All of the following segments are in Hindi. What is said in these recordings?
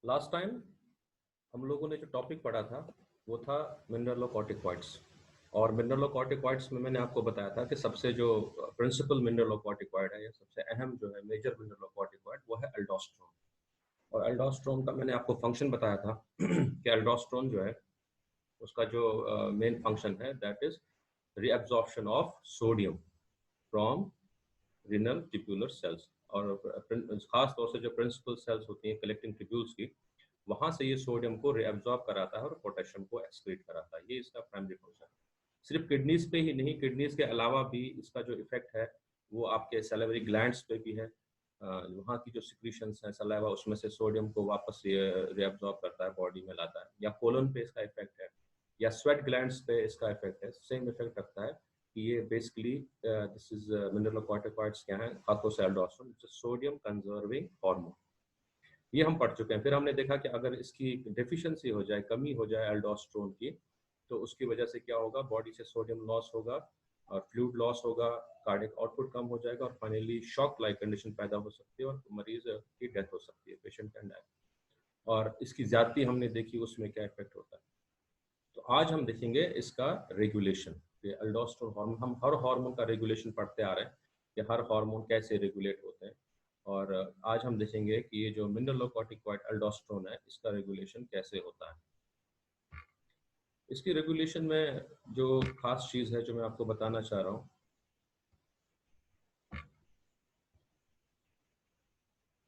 लास्ट टाइम हम लोगों ने जो टॉपिक पढ़ा था वो था मिनरलोकॉर्टिकॉइड्स। और मिनरलोकॉर्टिकॉइड्स में मैंने आपको बताया था कि सबसे जो प्रिंसिपल मिनरलोकॉर्टिकॉइड है या सबसे अहम जो है मेजर मिनरलोकॉर्टिकॉइड वो है एल्डोस्टेरोन। और एल्डोस्टेरोन का मैंने आपको फंक्शन बताया था कि एल्डोस्टेरोन जो है उसका जो मेन फंक्शन है that is reabsorption of sodium from renal tubular cells. और खास तौर से जो प्रिंसिपल सेल्स होती हैं कलेक्टिंग ट्यूब्यूल्स की, वहां से ये सोडियम को रीअब्जॉर्ब कराता है और पोटेशियम को एक्सक्रीट कराता है। ये इसका प्राइमरी फंक्शन है। सिर्फ किडनीज पे ही नहीं, किडनीज के अलावा भी इसका जो इफेक्ट है वो आपके सैलिवरी ग्लैंड्स पे भी है। वहाँ की जो सिक्रीशंस हैं सलाइवा, उसमें से सोडियम को वापस रीअब्जॉर्ब करता है, बॉडी में लाता है। या कोलन पे इसका इफेक्ट है, या स्वेट ग्लैंड्स पे इसका इफेक्ट है, सेम इफेक्ट रखता है। कि ये बेसिकली दिस इज मिनरलोकॉर्टिकॉइड्स क्या है, खासतौर से एल्डोस्टेरोन, सोडियम कंजर्विंग हार्मोन। ये हम पढ़ चुके हैं। फिर हमने देखा कि अगर इसकी डेफिशिएंसी हो जाए, कमी हो जाए एल्डोस्टेरोन की, तो उसकी वजह से क्या होगा, बॉडी से सोडियम लॉस होगा और फ्लूइड लॉस होगा, कार्डियक आउटपुट कम हो जाएगा और फाइनली शॉक लाइक कंडीशन पैदा हो सकती है और मरीज की डेथ हो सकती है, पेशेंट कैन डाई। और इसकी ज्यादती हमने देखी, उसमें क्या इफेक्ट होता है। तो आज हम देखेंगे इसका रेगुलेशन। एल्डोस्टेरोन हार्मोन, हम हर हार्मोन का रेगुलेशन पढ़ते आ रहे हैं कि हर हार्मोन कैसे रेगुलेट होते हैं। और आज हम देखेंगे कि ये जो मिनरलोकॉर्टिकॉइड एल्डोस्टेरोन है इसका रेगुलेशन कैसे होता है। इसकी रेगुलेशन में जो खास चीज है जो मैं आपको बताना चाह रहा हूँ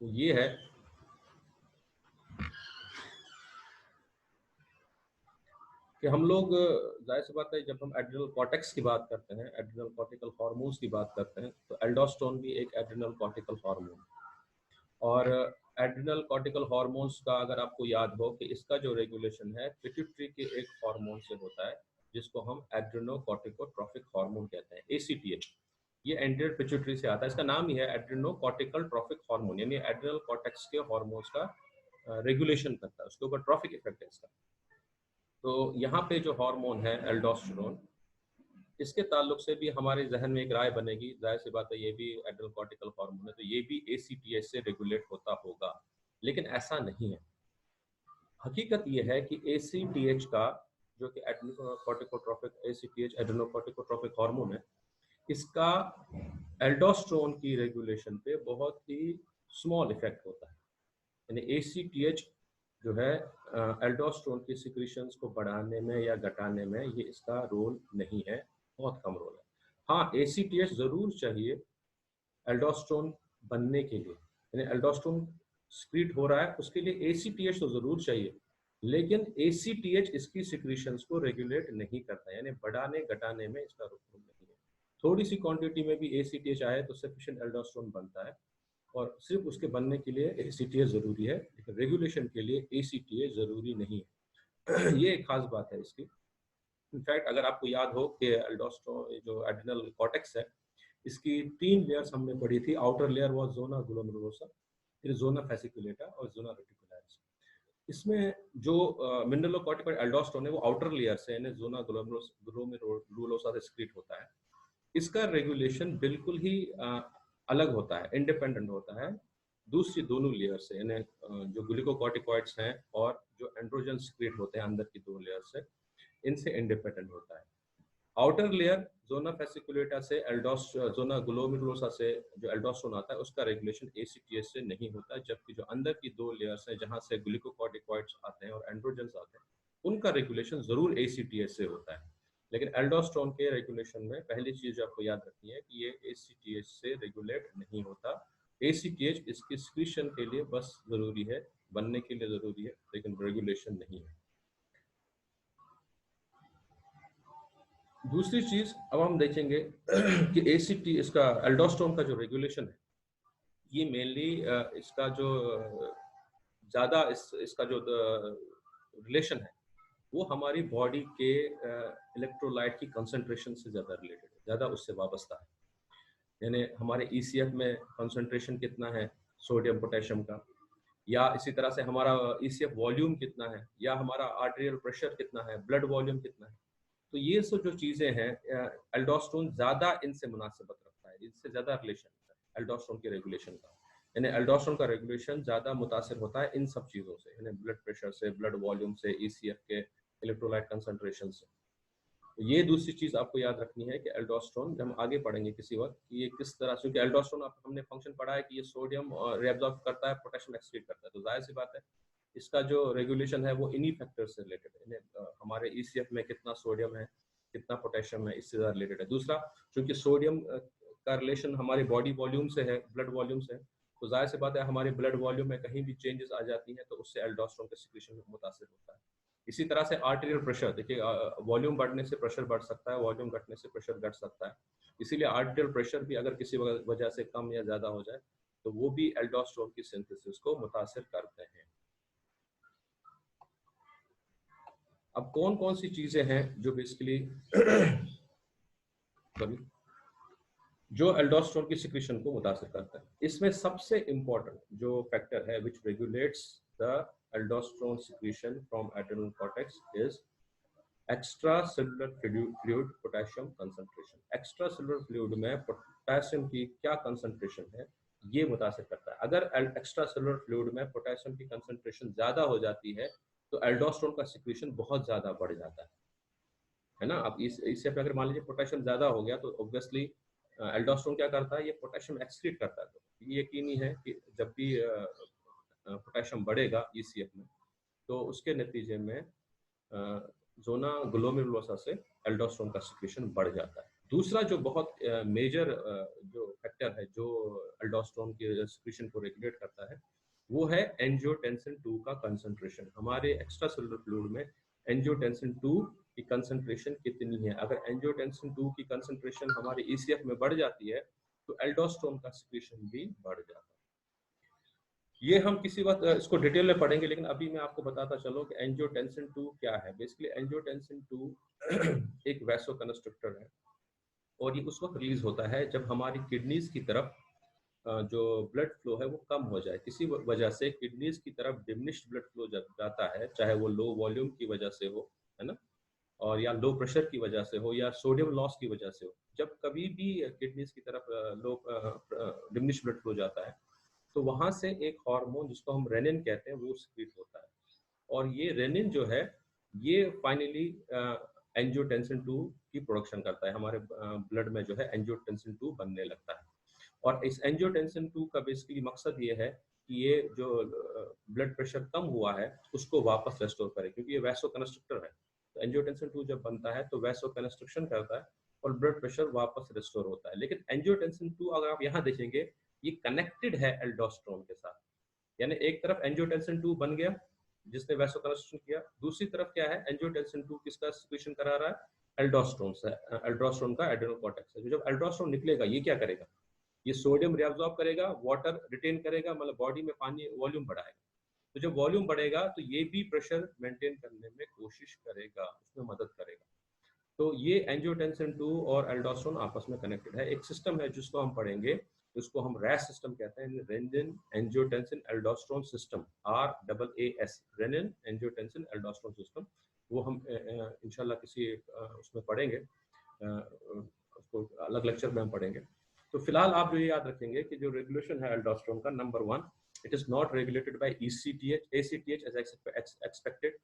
तो ये है कि हम लोग, जाहिर सी बात है, जब हम एड्रिनल कॉर्टेक्स की बात करते हैं, एड्रिनल कॉर्टिकल हार्मोन्स की बात करते हैं, तो एल्डोस्टेरोन भी एक एड्रिनल कॉर्टिकल हार्मोन। और एड्रिनल कॉर्टिकल हार्मोन्स का अगर आपको याद हो कि इसका जो रेगुलेशन है पिट्यूटरी के एक हार्मोन से होता है जिसको हम एड्रिनोकॉर्टिकोट्रोफिक हार्मोन कहते हैं, ACTH। ये एंटीरियर पिट्यूटरी से आता है, इसका नाम ही है एड्रिनोकॉर्टिकल ट्रॉफिक हार्मोन, यानी एड्रिनल कॉर्टेक्स के हार्मोन्स का रेगुलेशन करता है, उसके ऊपर ट्रॉफिक इफेक्ट है इसका। तो यहाँ पे जो हार्मोन है एल्डोस्टेरोन, इसके ताल्लुक से भी हमारे जहन में एक राय बनेगी, जाहिर सी बात है ये भी एड्रिनल कॉर्टिकल हार्मोन है तो ये भी ACTH से रेगुलेट होता होगा, लेकिन ऐसा नहीं है। हकीकत ये है कि ACTH का, जो कि एड्रिनोकॉर्टिकोट्रोफिक ACTH एड्रिनोकॉर्टिकोट्रोफिक हार्मोन है, इसका एल्डोस्टेरोन की रेगुलेशन पे बहुत ही स्मॉल इफेक्ट होता है। यानी ACTH जो है एल्डोस्टेरोन की सिक्रीशंस को बढ़ाने में या घटाने में ये इसका रोल नहीं है, बहुत कम रोल है। हाँ, ACTH जरूर चाहिए एल्डोस्टेरोन बनने के लिए, यानी एल्डोस्टेरोन सिक्रीट हो रहा है उसके लिए ACTH तो जरूर चाहिए, लेकिन ACTH इसकी सिक्रीशंस को रेगुलेट नहीं करता, यानी बढ़ाने घटाने में इसका रोल नहीं है। थोड़ी सी क्वांटिटी में भी ACTH आए तो सफिशिएंट एल्डोस्टेरोन बनता है, और सिर्फ उसके बनने के लिए ACTH जरूरी है, लेकिन रेगुलेशन के लिए ACTH जरूरी नहीं है। ये एक खास बात है इसकी। इनफैक्ट अगर आपको याद हो कि एल्डोस्टेरोन जो एड्रिनल कॉर्टेक्स है, इसकी 3 लेयर्स हमने पढ़ी थी। Outer layer was zona glomerulosa, फिर जोना फेसिकुलेटा और जोना रेटिकुलरिस। इसमें जो मिनरलोकॉर्टिकॉइड एल्डोस्टेरोन है वो आउटर लेयर से, यानी जोना ग्लोमेरुलोसा से सिक्रीट होता है। इसका रेगुलेशन बिल्कुल ही अलग होता है, इंडिपेंडेंट होता है दूसरी दोनों लेयर से, यानी जो ग्लूकोकॉर्टिकॉइड्स हैं और जो एंड्रोजन सिक्रीट होते हैं अंदर की 2 लेयर से, इनसे इंडिपेंडेंट होता है। आउटर लेयर जोना फेसिकुलेटा से जोना ग्लोमेरुलोसा से जो एल्डोस्टेरोन आता है उसका रेगुलेशन ACTH से नहीं होता है, जबकि जो अंदर की 2 लेयर्स हैं जहां से ग्लूकोकॉर्टिकॉइड्स आते हैं और एंड्रोजन्स आते हैं, उनका रेगुलेशन जरूर ACTH से होता है। लेकिन एल्डोस्टेरोन के रेगुलेशन में पहली चीज आपको याद रखनी है कि ये ACTH से रेगुलेट नहीं होता। ACTH इसकी सिक्रीशन के लिए बस जरूरी है, बनने के लिए जरूरी है, लेकिन रेगुलेशन नहीं है। दूसरी चीज अब हम देखेंगे कि ACT, इसका एल्डोस्टेरोन का जो रेगुलेशन है, ये मेनली इसका जो ज्यादा इसका जो रिलेशन है वो हमारी बॉडी के इलेक्ट्रोलाइट की कंसंट्रेशन से ज्यादा रिलेटेड है, ज्यादा उससे वाबस्ता है। यानी हमारे ECF में कंसंट्रेशन कितना है सोडियम पोटेशियम का, या इसी तरह से हमारा ECF वॉल्यूम कितना है, या हमारा आर्टेरियल प्रेशर कितना है, ब्लड वॉल्यूम कितना है। तो ये सब जो चीजें हैं, एल्डोस्टेरोन ज्यादा इनसे मुनासिबत रखता है, इससे ज्यादा रिलेशन है एल्डोस्टेरोन के रेगुलेशन का। यानी एल्डोस्टेरोन का रेगुलेशन ज़्यादा मुतासिर होता है इन सब चीज़ों से, यानी ब्लड प्रेशर से, ब्लड वॉल्यूम से, ईसीएफ के इलेक्ट्रोलाइट कंसंट्रेशन से। तो ये दूसरी चीज़ आपको याद रखनी है कि एल्डोस्टेरोन, जब हम आगे पढ़ेंगे किसी वक्त कि ये किस तरह से, क्योंकि एल्डोस्टेरोन आप हमने फंक्शन पढ़ा है कि ये सोडियम रिएब्जॉर्ब करता है, पोटेशियम एक्सक्रीट करता है, तो जाहिर सी बात है इसका जो रेगुलेशन है वो इन्हीं फैक्टर से रिलेटेड है। हमारे ईसीएफ में कितना सोडियम है, कितना पोटेशियम है, इससे ज़्यादा रिलेटेड है। दूसरा, चूंकि सोडियम का रिलेशन हमारे बॉडी वॉल्यूम से है, ब्लड वॉल्यूम से है, तो जाहिर सी बात है हमारे ब्लड वॉल्यूम में कहीं भी चेंजेस आ जाती हैं तो उससे एल्डोस्टेरोन का सिक्रीशन मुतासिर होता है। इसी तरह से आर्टेरियल प्रेशर, देखिए वॉल्यूम बढ़ने से प्रेशर बढ़ सकता है, वॉल्यूम घटने से प्रेशर घट सकता है। इसीलिए आर्टेरियल प्रेशर भी अगर किसी वजह से कम या ज़्यादा हो जाए तो वो भी एल्डोस्टेरोन की सिंथेसिस को मुतासिर करते हैं। अब कौन कौन सी चीजें हैं जो बेसिकली जो एल्डोस्टेरोन की सिक्रीशन को मुतासिर करता है? इसमें सबसे इंपॉर्टेंट जो फैक्टर है which regulates the aldosterone secretion from adrenal cortex is extra cellular fluid potassium concentration. Extra cellular fluid में पोटेशियम की क्या कंसंट्रेशन है ये मुतासिर करता है। अगर एक्स्ट्रा सेलुलर फ्लूइड में पोटेशियम की कंसंट्रेशन ज्यादा हो जाती है तो एल्डोस्टेरोन का सिक्रीशन बहुत ज्यादा बढ़ जाता है ना। अब इससे अगर मान लीजिए पोटेशियम ज्यादा हो गया तो ऑब्वियसली एल्डोस्टेरोन क्या करता है, ये पोटेशियम एक्सक्रीट करता है। तो ये यकीनी है कि जब भी पोटेशियम बढ़ेगा ईसीएफ में तो उसके नतीजे में जोना ग्लोमेरुलोसा से एल्डोस्टेरोन का सिक्रीशन बढ़ जाता है। दूसरा जो बहुत मेजर जो फैक्टर है जो एल्डोस्टेरोन के सिक्रीशन को रेगुलेट करता है वो है एंजियोटेंसिन 2 का कंसंट्रेशन। हमारे एक्स्ट्रा सेलुलर फ्लूइड में एंजियोटेंसिन 2 की कंसंट्रेशन कितनी है? अगर एंजियोटेंसिन 2 की कंसंट्रेशन हमारे ईसीएफ में बढ़ जाती है तो एल्डोस्टेरोन का सिक्रीशन भी बढ़ जाता है। ये हम किसी वक्त इसको डिटेल में पढ़ेंगे, लेकिन अभी मैं आपको बताता चलो कि एंजियोटेंसिन 2 क्या है। बेसिकली एंजियोटेंसिन 2 एक वैसोकंस्ट्रिक्टर है और ये उस वक्त रिलीज होता है जब हमारी किडनीज की तरफ जो ब्लड फ्लो है वो कम हो जाए। किसी वजह से किडनीज की तरफ डिमिनिश्ड ब्लड फ्लो जाता है, चाहे वो लो वॉल्यूम की वजह से हो, है ना, और या लो प्रेशर की वजह से हो या सोडियम लॉस की वजह से हो। जब कभी भी किडनीज की तरफ लो डिमिनिश्ड ब्लड फ्लो जाता है तो वहां से एक हार्मोन जिसको हम रेनिन कहते हैं वो सिक्रीट होता है, और ये रेनिन जो है ये फाइनली एंजियोटेंसिन 2 की प्रोडक्शन करता है। हमारे ब्लड में जो है एंजियोटेंसिन 2 बनने लगता है, और इस एंजियोटेंसिन 2 का बेसिकली मकसद ये है कि ये जो ब्लड प्रेशर कम हुआ है उसको वापस रेस्टोर करे, क्योंकि ये वैसो कंस्ट्रक्टर है। तो एंजियोटेंसिन 2 जब बनता है तो वैसो कंस्ट्रक्शन करता है और ब्लड प्रेशर वापस रिस्टोर होता है। लेकिन एंजियोटेंसिन 2 अगर आप यहाँ देखेंगे ये कनेक्टेड है एल्डोस्टेरोन के साथ, यानी एक तरफ एंजियोटेंसिन 2 बन गया जिसने वैसोकंस्ट्रक्शन किया, दूसरी तरफ क्या है, एंजियोटेंसिन 2 किसका सिक्रीशन करा रहा है, एल्डोस्टेरोन से। एल्डोस्टेरोन का एड्रेनल कॉर्टेक्स है। जब एल्डोस्टेरोन निकलेगा ये क्या करेगा, ये सोडियम रिअब्सॉर्ब करेगा, वाटर रिटेन करेगा, मतलब बॉडी में पानी वॉल्यूम बढ़ाएगा। तो जब वॉल्यूम बढ़ेगा तो ये भी प्रेशर मेंटेन करने में कोशिश करेगा, उसमें मदद करेगा। तो ये एंजियोटेंसिन 2 और एल्डोस्टेरोन आपस में कनेक्टेड है। एक सिस्टम है जिसको हम पढ़ेंगे, उसको हम रैस सिस्टम कहते हैं, renin angiotensin aldosterone system, RAAS, renin angiotensin aldosterone system. वो हम इंशाल्लाह किसी उसमें पढ़ेंगे, उसको अलग लेक्चर में हम पढ़ेंगे। तो फिलहाल आप जो ये याद रखेंगे कि जो रेगुलेशन है एल्डोस्टेरोन का, number 1, it is not regulated by ACTH as expected.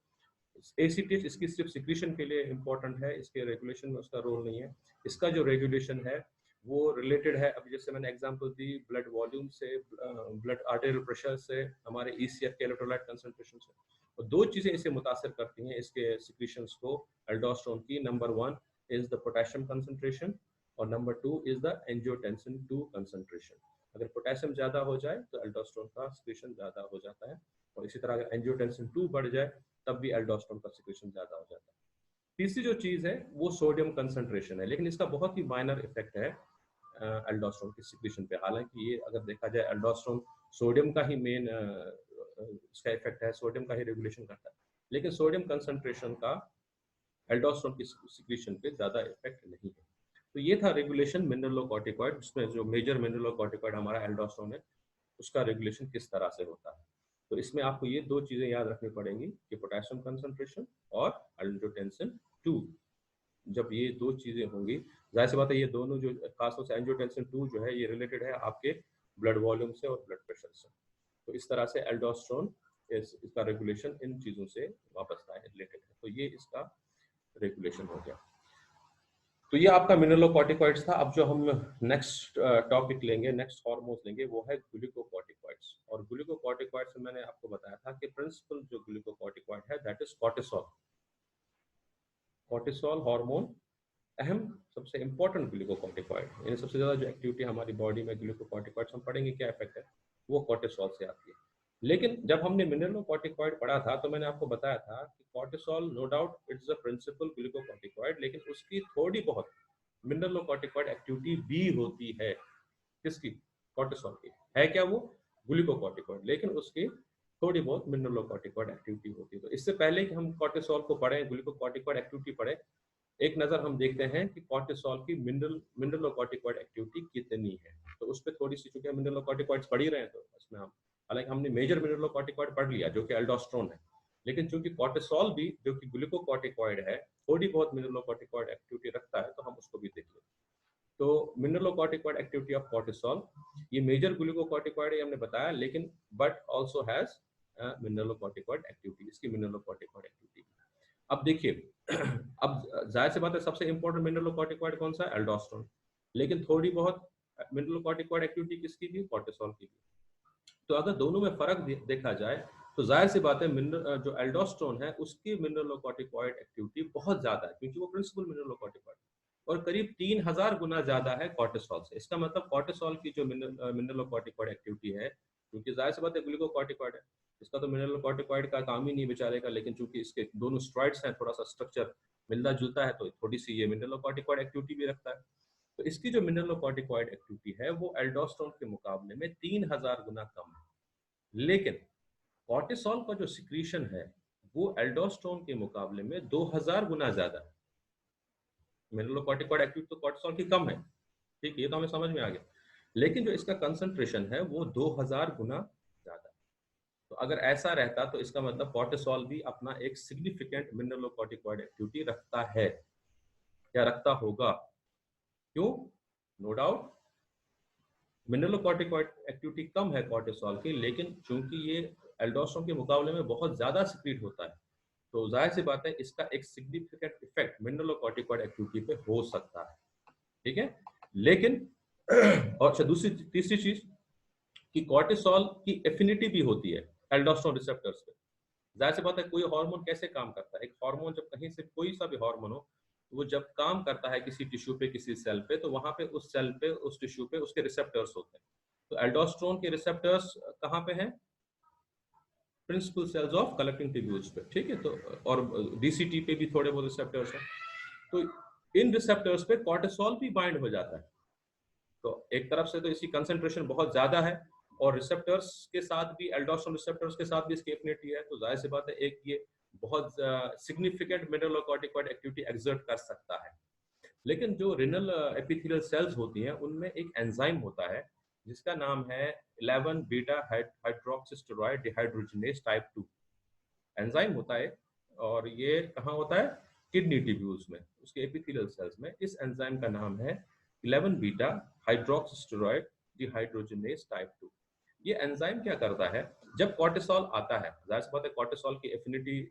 ACTH इसकी सिर्फ सिक्रीशन के लिए इंपॉर्टेंट है, इसके रेगुलेशन में उसका रोल नहीं है। इसका जो रेगुलेशन है वो रिलेटेड है, अभी जैसे मैंने एग्जांपल दी, ब्लड वॉल्यूम से, ब्लड आर्टेरियल प्रेशर से, हमारे ECF के इलेक्ट्रोलाइट कंसंट्रेशन से। और दो चीजें इसे मुतासर करती हैं इसके सिक्रीशंस को एल्डोस्टेरोन की। Number 1 is the potassium concentration और number 2 is the angiotensin 2 concentration. अगर पोटेशियम ज्यादा हो जाए तो एल्डोस्टेरोन का सिक्रीशन ज्यादा हो जाता है, और इसी तरह अगर एंजियोटेंसिन 2 बढ़ जाए तब भी एल्डोस्टेरोन का सिक्रीशन ज्यादा हो जाता है। तीसरी जो चीज है वो सोडियम कंसंट्रेशन है, लेकिन इसका बहुत ही माइनर इफेक्ट है एल्डोस्टेरोन की सिक्रीशन पे। हालांकि ये अगर देखा जाए एल्डोस्टेरोन सोडियम का ही मेन इसका इफेक्ट है, सोडियम का ही रेगुलेशन करता है, लेकिन सोडियम कंसंट्रेशन का एल्डोस्टेरोन की सिक्रीशन पे ज्यादा इफेक्ट नहीं है। तो ये था रेगुलेशन मिनरलोकॉर्टिकॉइड, जिसमें जो मेजर मिनरलोकॉर्टिकॉइड हमारा एल्डोस्टेरोन है उसका रेगुलेशन किस तरह से होता है। तो इसमें आपको ये दो चीजें याद रखनी पड़ेंगी कि पोटेशियम कंसंट्रेशन और एंजियोटेंसिन 2। जब ये दो चीजें होंगी, जाहिर सी बात है ये दोनों जो खासतौर से एंजियोटेंसिन 2 जो है ये रिलेटेड है आपके ब्लड वॉल्यूम से और ब्लड प्रेशर से। तो इस तरह से एल्डोस्टेरोन इसका रेगुलेशन इन चीज़ों से वापस है, रिलेटेड है। तो ये इसका रेगुलेशन हो गया। तो ये आपका मिनरलोकॉर्टिकॉइड्स था। अब जो हम नेक्स्ट टॉपिक लेंगे, नेक्स्ट हार्मोन्स लेंगे, वो है ग्लूकोकॉर्टिकॉइड्स। और ग्लूकोकॉर्टिकॉइड्स में मैंने आपको बताया था कि प्रिंसिपल जो ग्लूकोकॉर्टिकॉइड है that is cortisol. Cortisol hormone अहम सबसे इंपॉर्टेंट ग्लूकोकॉर्टिकॉइड, यानी सबसे ज़्यादा जो एक्टिविटी हमारी बॉडी में ग्लूकोकॉर्टिकॉइड्स हम पढ़ेंगे क्या इफेक्ट है, वो कॉर्टिसोल से आती है। लेकिन जब हमने मिनरलोकॉर्टिकॉइड पढ़ा था तो मैंने आपको बताया था कि cortisol no doubt it's the principal glucocorticoid, लेकिन उसकी थोड़ी बहुत मिनरलोकॉर्टिकॉइड एक्टिविटी भी होती है। किसकी? कॉर्टिसोल की। है क्या वो? ग्लूकोकॉर्टिकॉइड, लेकिन उसकी थोड़ी बहुत मिनरलोकॉर्टिकॉइड एक्टिविटी होती है। तो इससे पहले कि हम कॉर्टिसोल को पढ़ें, ग्लूकोकॉर्टिकॉइड एक्टिविटी पढ़ें, एक नज़र हम देखते हैं कि कॉर्टिसोल की मिनरलोकॉर्टिकॉइड एक्टिविटी कितनी है। तो उस पर थोड़ी सी, चूंकि हम मिनरलोकॉर्टिकॉइड्स पढ़ ही रहे हैं तो इसमें हम, हालांकि हमने मेजर मिनरलोकॉर्टिकॉइड पढ़ लिया जो कि एल्डोस्टेरोन है, लेकिन चूंकि कॉर्टिसोल भी जो कि ग्लूकोकॉर्टिकॉइड है थोड़ी बहुत मिनरलोकॉर्टिकॉइड एक्टिविटी रखता है, तो हम उसको भी देख लें। तो मिनरलोकॉर्टिकॉइड एक्टिविटी ऑफ कॉर्टिसोल, ये मेजर ग्लूकोकॉर्टिकॉइड है हमने बताया, लेकिन but also has mineralocorticoid activity, इसकी मिनरलोकॉर्टिकॉइड एक्टिविटी। अब देखिए अब जाहिर सी बात है सबसे इंपॉर्टेंट मिनरलोकॉर्टिकॉइड कौन सा है? एल्डोस्टेरोन। लेकिन थोड़ी बहुत मिनरलोकॉर्टिकॉइड एक्टिविटी किसकी भी? कॉर्टिसोल की भी। तो अगर दोनों में फर्क देखा जाए तो जाहिर सी बात है जो एल्डोस्टेरोन है उसकी मिनरलोकॉर्टिकॉइड एक्टिविटी बहुत ज्यादा है, क्योंकि वो प्रिंसिपल मिनरलोकॉर्टिकॉइड, और करीब 3000 गुना ज्यादा है कॉर्टिसोल से। इसका मतलब कॉर्टिसोल की जो मिनरलोकॉर्टिकॉइड एक्टिविटी है, क्योंकि जाहिर सी बात है ग्लूकोकॉर्टिकॉइड है, इसका तो मिनरलोकॉर्टिकॉइड का काम ही नहीं बेचारे का, लेकिन चूंकि इसके दोनों स्टेरॉइड्स हैं, थोड़ा सा स्ट्रक्चर मिलता जुलता है, तो थोड़ी सी ये मिनरलोकॉर्टिकॉइड एक्टिविटी भी रखता है। तो इसकी जो मिनरलोकॉर्टिकॉइड एक्टिविटी है वो एल्डोस्टेरोन के मुकाबले में 3000 गुना कम है। लेकिन कॉर्टिसोल का जो सिक्रीशन है वो एल्डोस्टेरोन के मुकाबले में 2000 गुना ज्यादा है। मिनरलोकॉर्टिकॉइड एक्टिविटी तो कॉर्टिसोल की कम है, ठीक, ये तो हमें समझ में आ गया, लेकिन जो इसका कंसंट्रेशन है वो 2000 गुना ज्यादा है। तो अगर ऐसा रहता तो इसका मतलब कॉर्टिसोल भी अपना एक सिग्निफिकेंट मिनरलोकॉर्टिकॉइड एक्टिविटी रखता है या रखता होगा। क्यों? नो डाउट मिनरलोकॉर्टिकॉइड एक्टिविटी कम है कॉर्टिसोल की, लेकिन चूंकि ये एल्डोस्टेरोन के मुकाबले में बहुत ज्यादा सिक्रीट होता है, तो जाहिर सी बात है इसका एक सिग्निफिकेंट इफेक्ट मिनरलोकॉर्टिकॉइड एक्टिविटी पे हो सकता है। ठीक है, लेकिन और अच्छा, दूसरी तीसरी चीज कि कॉर्टिसोल की एफिनिटी भी होती है एल्डोस्टेरोन रिसेप्टर्स पे। जाहिर सी बात है कोई हार्मोन कैसे काम करता है, एक हार्मोन जब कहीं से कोई सा भी हार्मोन हो, वो जब काम करता है किसी टिश्यू पे, किसी सेल पे, तो वहां पे उस सेल पे, उस टिश्यू पे उसके रिसेप्टर्स होते हैं। तो एल्डोस्टेरोन के रिसेप्टर्स कहाँ पे हैं? Principal cells of collecting tubules पे, ठीक है। तो और डीसीटी पे भी थोड़े बहुत रिसेप्टर्स हैं। तो इन रिसेप्टर्स पे कॉर्टिसोल भी बाइंड हो जाता है। तो एक तरफ से तो इसकी कंसंट्रेशन बहुत ज्यादा है, और रिसेप्टर्स के साथ भी, एल्डोस्टेरोन रिसेप्टर्स के साथ भी इसकी एफिनिटी है, तो जाहिर सी बात है एक ये बहुत सिग्निफिकेंट मिनरलोकॉर्टिकॉइड एक्टिविटी एक्सर्ट कर सकता है। लेकिन जो रिनल एपिथेलियल सेल्स होती हैं उनमें एक एंजाइम होता है जिसका नाम है 11 बीटा हाइड्रोक्सिस्टेरॉयड डिहाइड्रोजिनेज टाइप 2 एंजाइम होता है। और ये कहाँ होता है? किडनी ट्यूब्यूल्स में, उसके एपिथेलियल सेल्स में। इस एंजाइम का नाम है 11 बीटा हाइड्रोक्सिस्टेरॉयड डिहाइड्रोजिनेज टाइप 2। ये एंजाइम क्या करता है? जब कॉर्टिसोल आता है, जाहिर सी बात है कॉर्टिसोल की एफिनिटी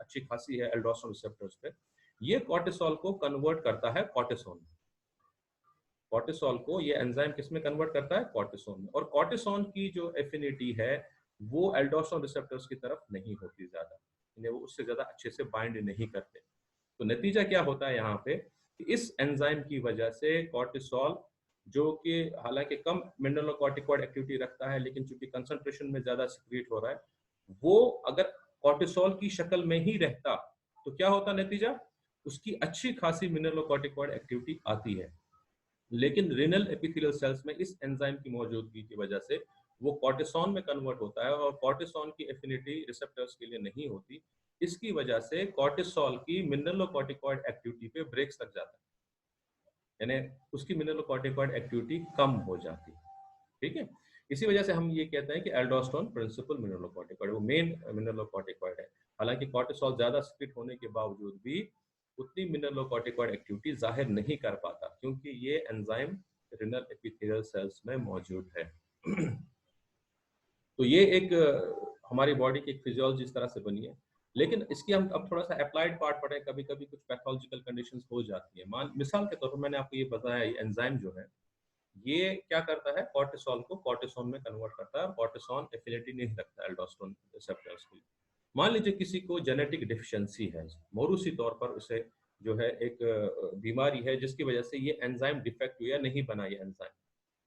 अच्छी खासी है एल्डोस्टेरोन रिसेप्टर्स पे, ये कॉर्टिसोल को कन्वर्ट करता है कॉर्टिसोन में। कॉर्टिसोल को ये एंजाइम किस में कन्वर्ट करता है? कॉर्टिसोन में। और कॉर्टिसोन की जो एफिनिटी है वो एल्डोस्टेरोन रिसेप्टर्स की तरफ नहीं होती ज्यादा, इन्हें वो उससे ज्यादा अच्छे से बाइंड नहीं करते। तो नतीजा क्या होता है यहाँ पे कि इस एंजाइम की वजह से कॉर्टिसोल, जो कि हालांकि कम मिनरलोकॉर्टिकॉइड एक्टिविटी रखता है, लेकिन चूंकि कंसंट्रेशन में ज्यादा सिक्रीट हो रहा है, वो अगर कॉर्टिसोल की शक्ल में ही रहता तो क्या होता नतीजा? उसकी अच्छी खासी मिनरलोकॉर्टिकॉइड एक्टिविटी आती है। लेकिन रिनल एपिथेलियल सेल्स में इस एंजाइम की मौजूदगी की वजह से वो कॉर्टिसोन में कन्वर्ट होता है, और कॉर्टिसोन की एफिनिटी रिसेप्टर्स के लिए नहीं होती। इसकी वजह से कॉर्टिसोल की मिनरलोकॉर्टिकॉइड एक्टिविटी पे ब्रेक्स लग जाता है, यानी उसकी मिनरलोकॉर्टिकॉइड एक्टिविटी कम हो जाती है। ठीक है, इसी वजह से हम ये कहते हैं कि एल्डोस्टेरोन प्रिंसिपल मिनरलोकॉर्टिकॉइड, वो मेन मिनरलोकॉर्टिकॉइड है। हालांकि कॉर्टिसोल ज्यादा स्प्लिट होने के बावजूद भी उतनी मिनरलोकॉर्टिकॉइड एक्टिविटी जाहिर नहीं कर पाता, क्योंकि ये एंजाइम रिनल एपिथेलियल सेल्स में मौजूद है। तो ये एक हमारी बॉडी की एक फिजियोलॉजी इस तरह से बनी है। लेकिन इसकी हम अब थोड़ा सा अप्लाइड पार्ट पढ़ें, कभी कभी कुछ पैथोलॉजिकल कंडीशंस हो जाती है। मान मिसाल के तौर पर मैंने आपको ये बताया, ये एंजाइम जो है ये क्या करता है, कॉर्टिसोल को कॉर्टिसोन में कन्वर्ट करता है, और कॉर्टिसोन एफिनिटी नहीं रखता एल्डोस्टेरोन रिसेप्टर्स के लिए। मान लीजिए किसी को जेनेटिक डिफिशिएंसी है, मौरूसी तौर पर उसे जो है एक बीमारी है जिसकी वजह से ये एंजाइम डिफेक्ट हुआ, नहीं बना ये एंजाइम।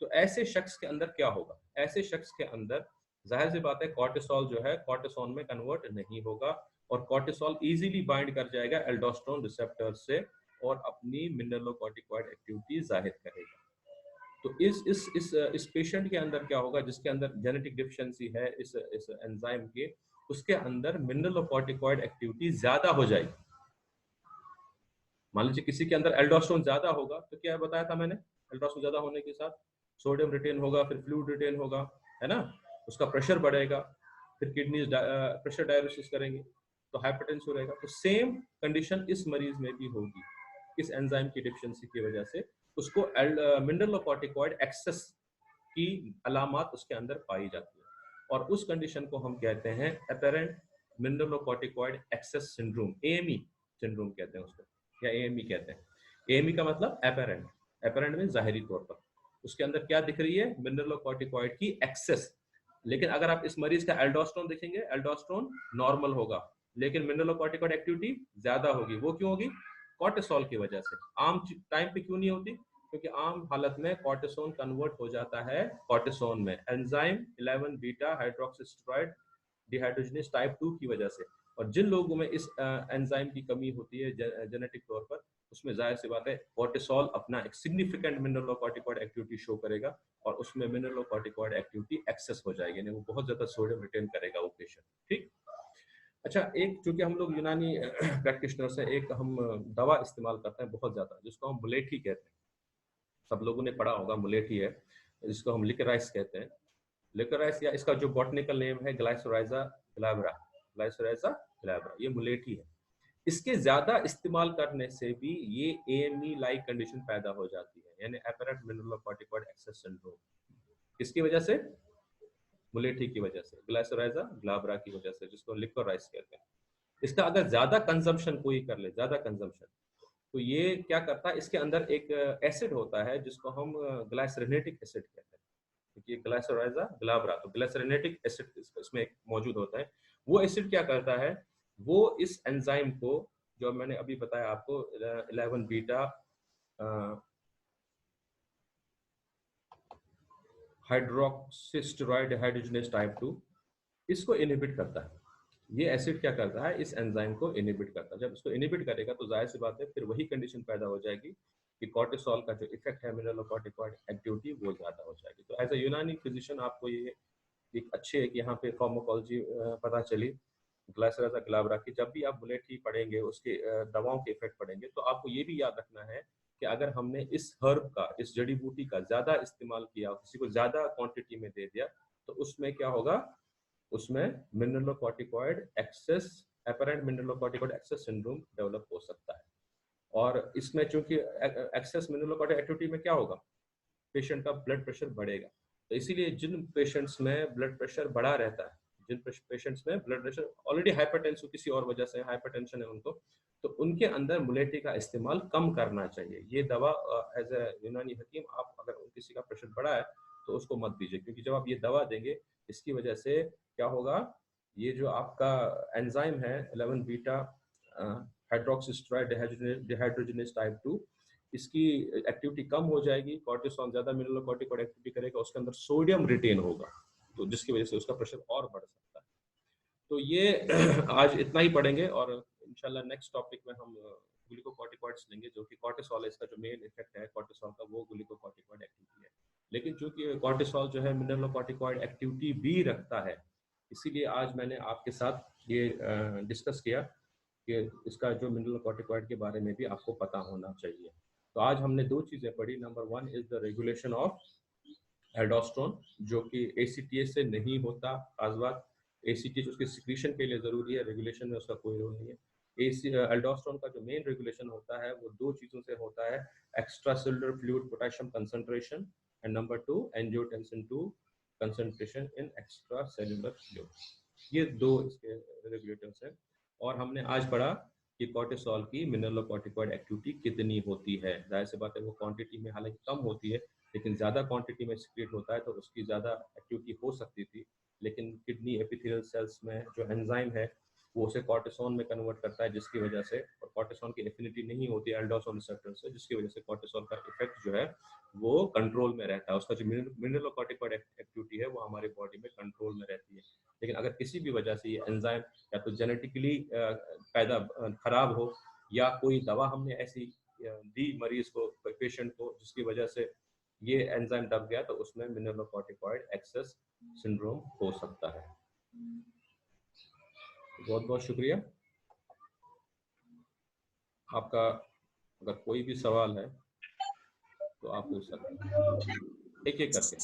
तो ऐसे शख्स के अंदर क्या होगा, ऐसे शख्स के अंदर जाहिर सी बात है कॉर्टिसोल जो है कॉर्टिसोन में कन्वर्ट नहीं होगा, और कॉर्टिसोल इजीली बाइंड कर जाएगा एल्डोस्टेरोन रिसेप्टर से और अपनी मिनरलोकॉर्टिकॉइड एक्टिविटी जाहिर करेगा। तो इस पेशेंट के अंदर क्या होगा, जिसके अंदर जेनेटिक डिफिशिएंसी है इस एंजाइम के, उसके अंदर मिनरलोकॉर्टिकॉइड एक्टिविटी ज्यादा हो जाएगी। मान लीजिए किसी के अंदर एल्डोस्टेरोन ज्यादा होगा तो क्या बताया था मैंने, एल्डोस्टेरोन ज्यादा होने के साथ सोडियम रिटेन होगा, फिर फ्लूइड रिटेन होगा, है ना, उसका प्रेशर बढ़ेगा, फिर किडनी प्रेशर डायलिसिस करेंगे तो हाइपरटेंशन रहेगा। तो सेम कंडीशन इस मरीज में भी होगी, इस एंजाइम की डिफिशिएंसी की वजह से उसको मिनरलोकॉर्टिकॉइड एक्सेस की अलामात उसके अंदर पाई जाती है, और उस कंडीशन को हम कहते हैं apparent mineralocorticoid excess syndrome, AME syndrome कहते हैं उसको, या एएमई कहते हैं। एएमई का मतलब अपेरेंट, अपेरेंट में जाहिरी तौर पर उसके अंदर क्या दिख रही है, मिनरलोकॉर्टिकॉइड की एक्सेस। लेकिन अगर आप इस मरीज का एल्डोस्टेरोन देखेंगे, एल्डोस्टेरोन नॉर्मल होगा लेकिन मिनरलोकॉर्टिकॉइड एक्टिविटी ज्यादा होगी। वो क्यों होगी, कॉर्टिसोल की वजह से। आम टाइम पे क्यों नहीं होती, क्योंकि आम हालत में कॉर्टिसोन कन्वर्ट हो जाता है कॉर्टिसोन में एंजाइम 11 बीटा हाइड्रोक्सीस्टेरॉइड डिहाइड्रोजनेज टाइप 2 की वजह से। और जिन लोगों में इस एंजाइम की कमी होती है जेनेटिक तौर पर, उसमें जाहिर सी बात है कॉर्टिसोल अपना एक सिग्निफिकेंट मिनरलोकॉर्टिकॉइड एक्टिविटी शो करेगा, और उसमें मिनरलोकॉर्टिकॉइड एक्टिविटी एक्सेस हो जाएगी, यानी वो बहुत ज्यादा सोडियम रिटेन करेगा वो पेशेंट। ठीक। अच्छा, एक चूंकि हम लोग यूनानी प्रैक्टिशनर्स हैं, एक हम दवा इस्तेमाल करते हैं बहुत ज्यादा जिसको हम मुलेठी कहते हैं, सब लोगों ने पढ़ा होगा, मुलेठी है जिसको हम लिकराइस कहते हैं। लिकराइस या इसका जो बॉटनिकल नेम है ग्लाइसोराइजा ग्लैब्रा, ग्लाइसोराइजा ग्लैब्रा, ये मुलेठी है। इसके ज्यादा इस्तेमाल करने से भी ये एएमई लाइक कंडीशन पैदा हो जाती है, यानी एपेरेंट मिनरलोकॉर्टिकॉइड एक्सेस सिंड्रोम। किसकी वजह से, मुलेठी की वजह से, ग्लाइसोराइजा ग्लैब्रा की वजह से, जिसको लिकोराइस कहते हैं। इसका अगर ज्यादा कंजम्पशन कोई कर ले, ज्यादा कंजम्पशन, तो ये क्या करता है, इसके अंदर एक एसिड होता है जिसको हम ग्लाइसरेनेटिक एसिड कहते हैं, क्योंकि ग्लाइसोराइजा ग्लैब्रा, तो ग्लाइसरेनेटिक एसिड इसमें एक मौजूद होता है। वो एसिड क्या करता है, वो इस एंजाइम को, जो मैंने अभी बताया आपको 11 बीटा हाइड्रोक्सीस्टेरॉइड हाइड्रोजनेज टाइप 2, इसको इनहिबिट करता है। ये एसिड क्या करता है, इस एंजाइम को इनहिबिट करता है। जब इसको इनहिबिट करेगा तो जाहिर सी बात है फिर वही कंडीशन पैदा हो जाएगी कि कॉर्टिसोल का जो इफेक्ट है मिनरलोकॉर्टिकॉइड एक्टिविटी वो ज्यादा हो जाएगी। तो एज ए यूनानी फिजिशियन आपको ये एक अच्छे है कि यहाँ पे फार्माकोलॉजी पता चली ग्लाइसोराइजा ग्लैब्रा की। जब भी आप मुलेठी पढ़ेंगे, उसके दवाओं के इफेक्ट पढ़ेंगे, तो आपको ये भी याद रखना है कि अगर हमने इस हर्ब का, इस जड़ी बूटी का ज्यादा इस्तेमाल किया, किसी को ज्यादा क्वांटिटी में दे दिया, तो उसमें क्या होगा, उसमें mineralocorticoid excess, apparent mineralocorticoid excess syndrome develop हो सकता है। और इसमें चूंकि एक्सेस मिनरलोकॉर्टिक एक्टिविटी में क्या होगा, पेशेंट का ब्लड प्रेशर बढ़ेगा। तो इसीलिए जिन पेशेंट्स में ब्लड प्रेशर बढ़ा रहता है, जिन पेशेंट्स में ब्लड प्रेशर ऑलरेडी हाइपरटेंशन, किसी और वजह से हाइपरटेंशन है उनको, तो उनके अंदर मुलेठी का इस्तेमाल कम करना चाहिए। ये दवा एज ए यूनानी हकीम, आप अगर किसी का प्रेशर बढ़ा है तो उसको मत दीजिए, क्योंकि जब आप ये दवा देंगे इसकी वजह से क्या होगा, ये जो आपका एंजाइम है 11 बीटा हाइड्रोक्सीस्टेरॉइड डिहाइड्रोजनेज टाइप 2, इसकी एक्टिविटी कम हो जाएगी, कॉर्टिसोल ज्यादा मिनरलोकॉर्टिकॉइड एक्टिविटी करेगा, उसके अंदर सोडियम रिटेन होगा, तो जिसकी वजह से उसका प्रेशर और बढ़ सकता है। तो ये आज इतना ही पढ़ेंगे, और इंशाल्लाह नेक्स्ट टॉपिक में हम ग्लूकोकॉर्टिकॉइड्स लेंगे, जो कि कॉर्टिसोल, इसका जो मेन इफेक्ट है कॉर्टिसोल का, वो ग्लूकोकॉर्टिकॉइड एक्टिविटी है। लेकिन चूंकि कॉर्टिसोल जो है मिनरलोकॉर्टिकॉइड एक्टिविटी भी रखता है, इसीलिए आज मैंने आपके साथ ये डिस्कस किया कि इसका जो मिनरलोकॉर्टिकॉइड के बारे में भी आपको पता होना चाहिए। तो आज हमने दो चीजें पढ़ी। Number 1 is the regulation of aldosterone, जो कि एसीटीएस से नहीं होता। खास बात, एसीटीएस उसके सिक्रीशन के लिए जरूरी है, रेगुलेशन में उसका कोई रोल नहीं है। एल्डोस्टेरोन का जो मेन रेगुलेशन होता है वो दो चीजों से होता है, extra cellular fluid potassium concentration, and number 2 angiotensin 2 concentration in extra cellular fluid. ये दो इसके रेगुलेटर्स हैं। और हमने आज पढ़ा कि कॉर्टिसोल की मिनरलोकॉर्टिकॉइड एक्टिविटी कितनी होती है। जाहिर सी बात है वो क्वांटिटी में हालांकि कम होती है, लेकिन ज़्यादा क्वांटिटी में सिक्रेट होता है तो उसकी ज़्यादा एक्टिविटी हो सकती थी। लेकिन किडनी एपिथेलियल सेल्स में जो एंजाइम है वो उसे कॉर्टिसोन में कन्वर्ट करता है, जिसकी वजह से, और कॉर्टिसोन की एफिनिटी नहीं होती एल्डोस्टेरोन रिसेप्टर से, जिसकी वजह से कॉर्टिसोल का इफेक्ट जो है वो कंट्रोल में रहता है। उसका जो मिनरलोकॉर्टिकॉइड एक्टिविटी है वो हमारे बॉडी में कंट्रोल में रहती है। लेकिन अगर किसी भी वजह से ये एंजाइम या तो जेनेटिकली पैदा खराब हो, या कोई दवा हमने ऐसी दी मरीज को, पेशेंट को, जिसकी वजह से ये एंजाइम दब गया, तो उसमें मिनरलोकॉर्टिकॉइड एक्सेस सिंड्रोम हो सकता है। बहुत बहुत शुक्रिया आपका। अगर कोई भी सवाल है तो आप पूछ सकते हैं, एक एक करके।